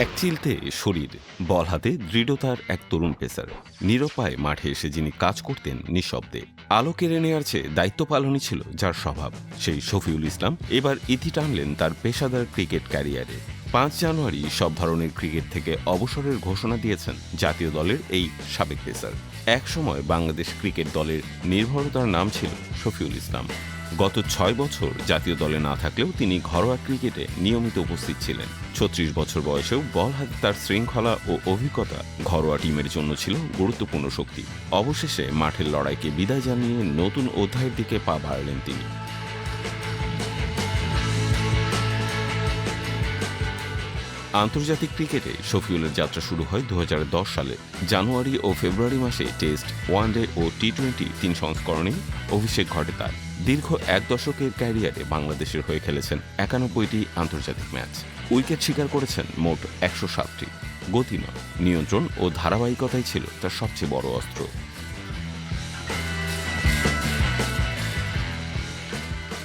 এক চিলতে শরীর, বল হাতে দৃঢ়তার এক তরুণ পেসার। নীরব পায়ে মাঠে এসে যিনি কাজ করতেন নিঃশব্দে। আলো কেড়ে নেওয়ার চেয়ে দায়িত্ব পালনই ছিল যার স্বভাব। সেই শফিউল ইসলাম এবার ইতি টানলেন তার পেশাদার ক্রিকেট ক্যারিয়ারে। 5 জানুয়ারি সব ধরনের ক্রিকেট থেকে অবসরের ঘোষণা দিয়েছেন জাতীয় দলের এই সাবেক পেসার। এক সময় বাংলাদেশ ক্রিকেট দলের নির্ভরতার নাম ছিল শফিউল ইসলাম। গত 6 বছর জাতীয় দলে না থাকলেও তিনি ঘরোয়া ক্রিকেটে নিয়মিত উপস্থিত ছিলেন। 36 বছর বয়সেও বল হাতে তার শৃঙ্খলা ও অভিজ্ঞতা ঘরোয়া টিমের জন্য ছিল গুরুত্বপূর্ণ শক্তি। অবশেষে মাঠের লড়াইকে বিদায় জানিয়ে নতুন অধ্যায়ের দিকে পা বাড়ালেন তিনি। আন্তর্জাতিক ক্রিকেটে শফিউলের যাত্রা শুরু হয় 2010 সালে। জানুয়ারি ও ফেব্রুয়ারি মাসে টেস্ট, ওয়ানডে ও টি-20 3 সংস্করণে অভিষেক ঘটে তার। দীর্ঘ এক দশকের ক্যারিয়ারে বাংলাদেশের হয়ে খেলেছেন 91টি আন্তর্জাতিক ম্যাচ। উইকেট শিকার করেছেন মোট 107টি। গতি নয়, নিয়ন্ত্রণ ও ধারাবাহিকতাই ছিল তার সবচেয়ে বড় অস্ত্র।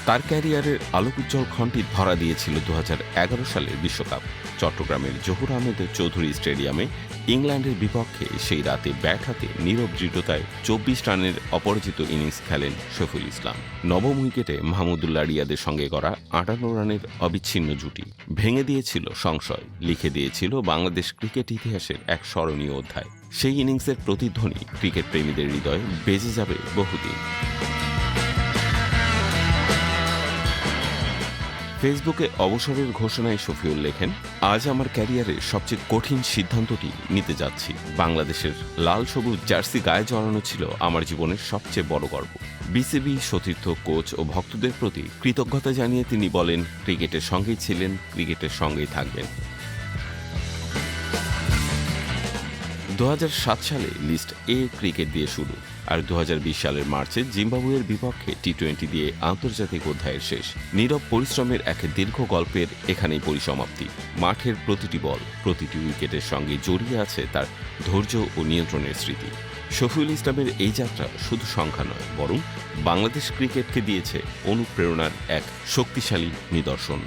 তার ক্যারিয়ারের আলোকোজ্জ্বল খণ্ডটি ধরা দিয়েছিল 2011 সালের বিশ্বকাপ। চট্টগ্রামের জহুর আহমেদ চৌধুরী স্টেডিয়ামে ইংল্যান্ডের বিপক্ষে সেই রাতে ব্যাট হাতে নীরব দৃঢ়তায় 24 রানের অপরাজিত ইনিংস খেলেন শফিউল ইসলাম। নবম উইকেটে মাহমুদুল্লাহ রিয়াদের সঙ্গে গড়া 58 রানের অবিচ্ছিন্ন জুটি ভেঙে দিয়েছিল সংশয়, লিখে দিয়েছিল বাংলাদেশ ক্রিকেট ইতিহাসের এক স্মরণীয় অধ্যায়। সেই ইনিংসের প্রতিধ্বনি ক্রিকেট প্রেমীদের হৃদয়ে বেজে যাবে বহুদিন। ফেসবুকে অবসরের ঘোষণায় শফিউল লেখেন, আজ আমার ক্যারিয়ারের সবচেয়ে কঠিন সিদ্ধান্তটি নিতে যাচ্ছি। বাংলাদেশের লাল সবুজ জার্সি গায়ে জড়ানো ছিল আমার জীবনের সবচেয়ে বড় গর্ব। বিসিবি, সতীর্থ, কোচ ও ভক্তদের প্রতি কৃতজ্ঞতা জানিয়ে তিনি বলেন, ক্রিকেটের সঙ্গেই ছিলেন, ক্রিকেটের সঙ্গেই থাকবেন। 2007 সালে লিস্ট এ ক্রিকেট দিয়ে শুরু, আর 2020 সালের মার্চে জিম্বাবুয়ের বিপক্ষে টি-20 দিয়ে আন্তর্জাতিক অধ্যায়ের শেষ। নীরব পরিশ্রমের এক দীর্ঘ গল্পের এখানেই পরিসমাপ্তি। মাঠের প্রতিটি বল, প্রতিটি উইকেটের সঙ্গে জড়িয়ে আছে তার ধৈর্য ও নিয়ন্ত্রণের স্মৃতি। শফিউল ইসলামের এই যাত্রা শুধু সংখ্যা নয়, বরং বাংলাদেশ ক্রিকেটকে দিয়েছে অনুপ্রেরণার এক শক্তিশালী নিদর্শন।